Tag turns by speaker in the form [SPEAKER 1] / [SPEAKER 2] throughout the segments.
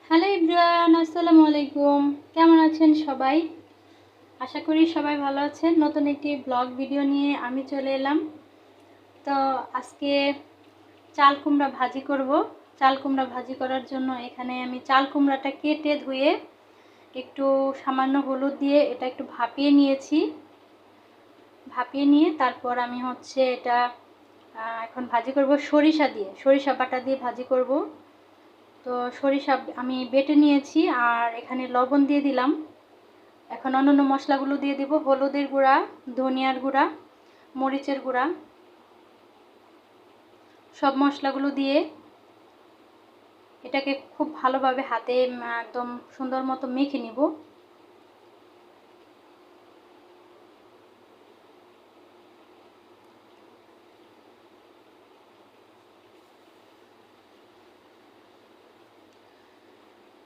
[SPEAKER 1] Hello everyone, আসসালামু আলাইকুম। কেমন আছেন সবাই? আশা করি সবাই ভালো আছেন। নতুন একটি ব্লগ ভিডিও নিয়ে আমি চলে এলাম। তো আজকে চাল কুমড়া ভাজি করব। চাল কুমড়া ভাজি করার জন্য এখানে আমি চাল কুমড়াটা কেটে ধুয়ে একটু সামান্য হলুদ দিয়ে এটা একটু ভাপিয়ে নিয়েছি। ভাপিয়ে নিয়ে তারপর আমি এটা এখন ভাজি করব সরিষা দিয়ে, সরিষা বাটা দিয়ে ভাজি করব। তো সরিষা আমি বেটে নিয়েছি আর এখানে লবণ দিয়ে দিলাম। এখন অন্যান্য মশলাগুলো দিয়ে দেব। হলুদের গুঁড়া, ধনিয়ার গুঁড়া, মরিচের গুঁড়া, সব মশলাগুলো দিয়ে এটাকে খুব ভালোভাবে হাতে একদম সুন্দর মতো মেখে নিব।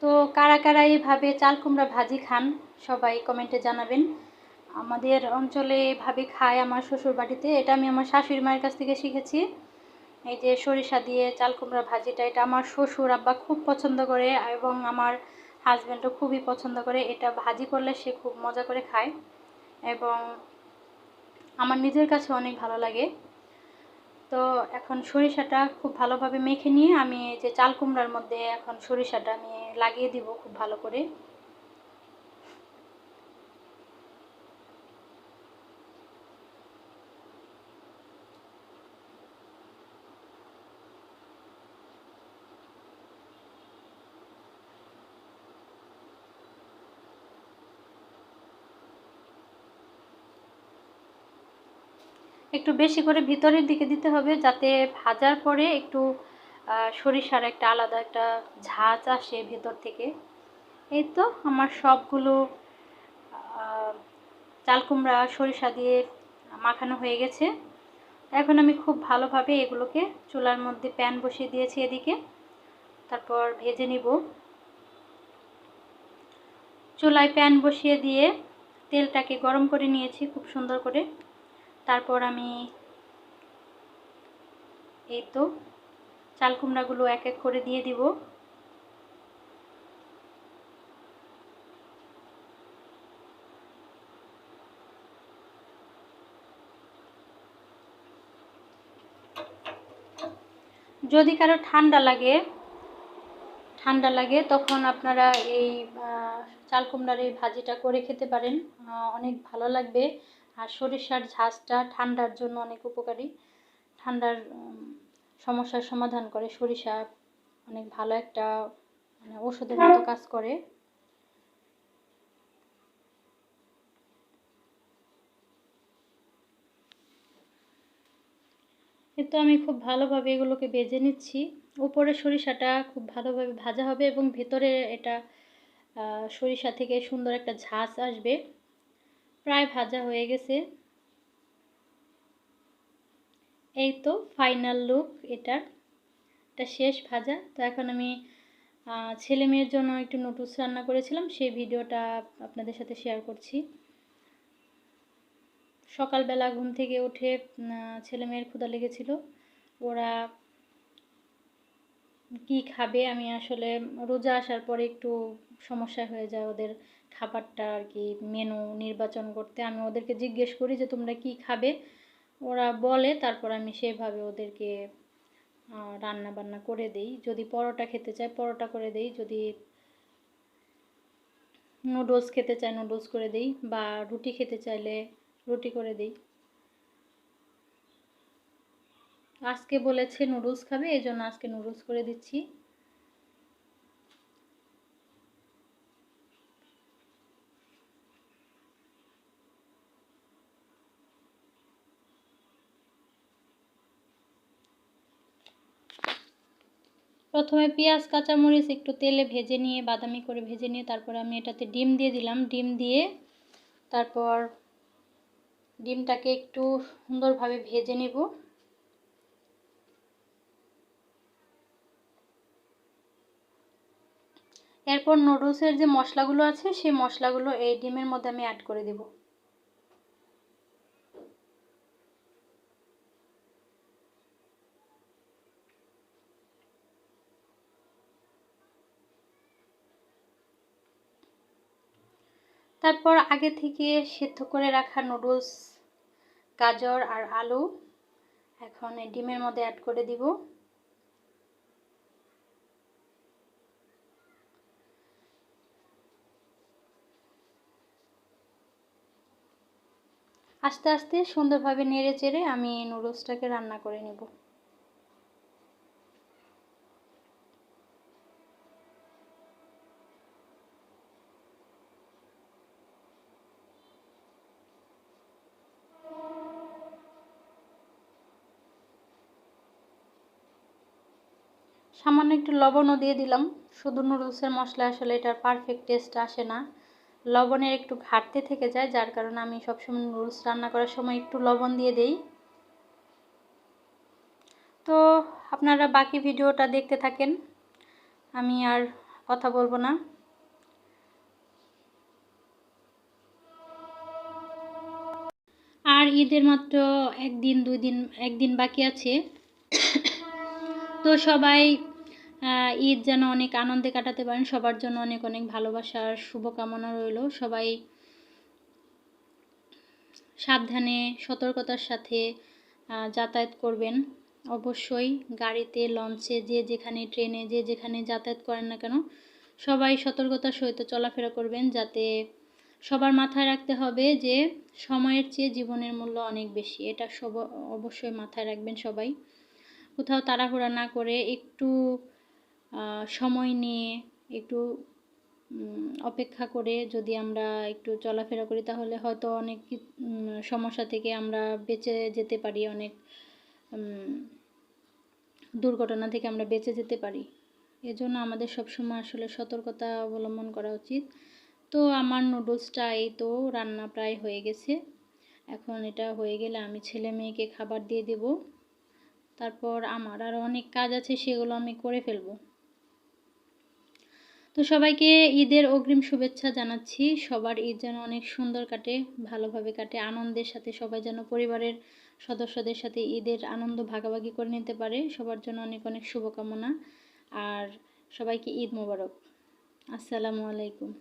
[SPEAKER 1] তো কারা কারা এইভাবে চাল কুমড়া ভাজি খান সবাই কমেন্টে জানাবেন। আমাদের অঞ্চলে এভাবে খায় আমার শ্বশুর বাড়িতে। এটা আমি আমার শাশুড়ি মায়ের কাছ থেকে শিখেছি। এই যে সরিষা দিয়ে চাল কুমড়া ভাজিটা, এটা আমার শ্বশুর আব্বা খুব পছন্দ করে এবং আমার হাজব্যান্ডও খুবই পছন্দ করে। এটা ভাজি করলে সে খুব মজা করে খায় এবং আমার নিজের কাছে অনেক ভালো লাগে। তো এখন সরিষাটা খুব ভালোভাবে মেখে নিয়ে আমি এই যে চাল কুমড়ার মধ্যে এখন সরিষাটা আমি লাগিয়ে দিব খুব ভালো করে। একটু বেশি করে ভিতরের দিকে দিতে হবে যাতে ভাজার পরে একটু সরিষার একটা আলাদা একটা ঝাঁঝ আসে ভেতর থেকে। এই তো আমার সবগুলো চাল কুমড়া সরিষা দিয়ে মাখানো হয়ে গেছে। এখন আমি খুব ভালোভাবে এগুলোকে চুলার মধ্যে প্যান বসিয়ে দিয়েছি এদিকে, তারপর ভেজে নিব। চুলায় প্যান বসিয়ে দিয়ে তেলটাকে গরম করে নিয়েছি খুব সুন্দর করে। তারপর আমি এই তো চাল কুমড়াগুলো এক এক করে দিয়ে দিব। যদি কারো ঠান্ডা লাগে তখন আপনারা এই চাল কুমড়ার এই ভাজিটা করে খেতে পারেন, অনেক ভালো লাগবে। আর সরিষার ঝাঁজটা ঠান্ডার জন্য অনেক উপকারী, ঠান্ডার সমস্যার সমাধান করে। সরিষা অনেক ভালো একটা ওষুধের মতো কাজ করে। কিন্তু আমি খুব ভালোভাবে এগুলোকে ভেজে নিচ্ছি। উপরে সরিষাটা খুব ভালোভাবে ভাজা হবে এবং ভেতরে এটা সরিষা থেকে সুন্দর একটা ঝাঁজ আসবে। প্রায় ভাজা হয়ে গেছে। এই তো ফাইনাল লুক এটার, এটা শেষ ভাজা। তো এখন আমি ছেলে মেয়ের জন্য একটু নুডলস রান্না করেছিলাম, সেই ভিডিওটা আপনাদের সাথে শেয়ার করছি। সকালবেলা ঘুম থেকে উঠে ছেলে মেয়ের ক্ষুধা লেগেছিল, ওরা কি খাবে, আমি আসলে রোজা আসার পরে একটু সমস্যা হয়ে যায় ওদের খাবারটা আর কি মেনু নির্বাচন করতে। আমি ওদেরকে জিজ্ঞেস করি যে তোমরা কি খাবে, ওরা বলে, তারপর আমি সেভাবে ওদেরকে রান্না বান্না করে দেই। যদি পরোটা খেতে চায় পরোটা করে দেই, যদি নুডলস খেতে চায় নুডলস করে দেই, বা রুটি খেতে চাইলে রুটি করে দেই। আজকে বলেছে নুডলস খাবে, এই জন্য আজকে নুডলস করে দিচ্ছি। প্রথমে পেঁয়াজ কাঁচামরিচ একটু তেলে ভেজে নিয়ে বাদামি করে ভেজে নিয়ে তারপরে আমি এটাতে ডিম দিয়ে দিলাম। ডিম দিয়ে তারপর ডিমটাকে একটু সুন্দরভাবে ভেজে নেব। এরপর নুডলসের যে মশলাগুলো আছে সেই মশলাগুলো এই ডিমের মধ্যে আমি অ্যাড করে দেব। তারপর আগে থেকে সেদ্ধ করে রাখা নুডলস, গাজর আর আলু এখন এই ডিমের মধ্যে অ্যাড করে দিব। আস্তে আস্তে সুন্দরভাবে নেড়ে চেড়ে আমি নুডলসটাকে রান্না করে নেব। সামান্য একটু লবণও দিয়ে দিলাম। শুধু নুডলসের মশলা আসলে এটার পারফেক্ট টেস্ট আসে না, লবণের একটু ঘাটতি থেকে যায়, যার কারণে আমি সবসময় নুডলস রান্না করার সময় একটু লবণ দিয়ে দেই। তো আপনারা বাকি ভিডিওটা দেখতে থাকেন, আমি আর কথা বলবো না। আর ঈদের মাত্র একদিন বাকি আছে। তো সবাই ঈদ যেন অনেক আনন্দে কাটাতে পারেন, সবার জন্য অনেক অনেক ভালোবাসার শুভকামনা রইল। সবাই সাবধানে সতর্কতার সাথে যাতায়াত করবেন। অবশ্যই গাড়িতে, লঞ্চে, যে যেখানে, ট্রেনে, যে যেখানে যাতায়াত করেন না কেন সবাই সতর্কতার সহিত চলাফেরা করবেন, যাতে সবার মাথায় রাখতে হবে যে সময়ের চেয়ে জীবনের মূল্য অনেক বেশি। এটা অবশ্যই মাথায় রাখবেন সবাই। কোথাও তাড়াহুড়া না করে একটু সময় নিয়ে একটু অপেক্ষা করে যদি আমরা একটু চলাফেরা করি তাহলে হয়তো অনেক সমস্যা থেকে আমরা বেঁচে যেতে পারি, অনেক দুর্ঘটনা থেকে আমরা বেঁচে যেতে পারি। এজন্য আমাদের সবসময় আসলে সতর্কতা অবলম্বন করা উচিত। তো আমার নুডলসটা এই তো রান্না প্রায় হয়ে গেছে। এখন এটা হয়ে গেলে আমি ছেলে মেয়েকে খাবার দিয়ে দেব। তারপর আমার আরও অনেক কাজ আছে, সেগুলো আমি করে ফেলবো। তো সবাইকে ঈদের অগ্রিম শুভেচ্ছা জানাচ্ছি। সবার ঈদ যেন অনেক সুন্দর কাটে, ভালোভাবে কাটে, আনন্দের সাথে সবাই যেন পরিবারের সদস্যদের সাথে ঈদের আনন্দ ভাগাভাগি করে নিতে পারে। সবার জন্য অনেক অনেক শুভকামনা। আর সবাইকে ঈদ মোবারক। আসসালামু আলাইকুম।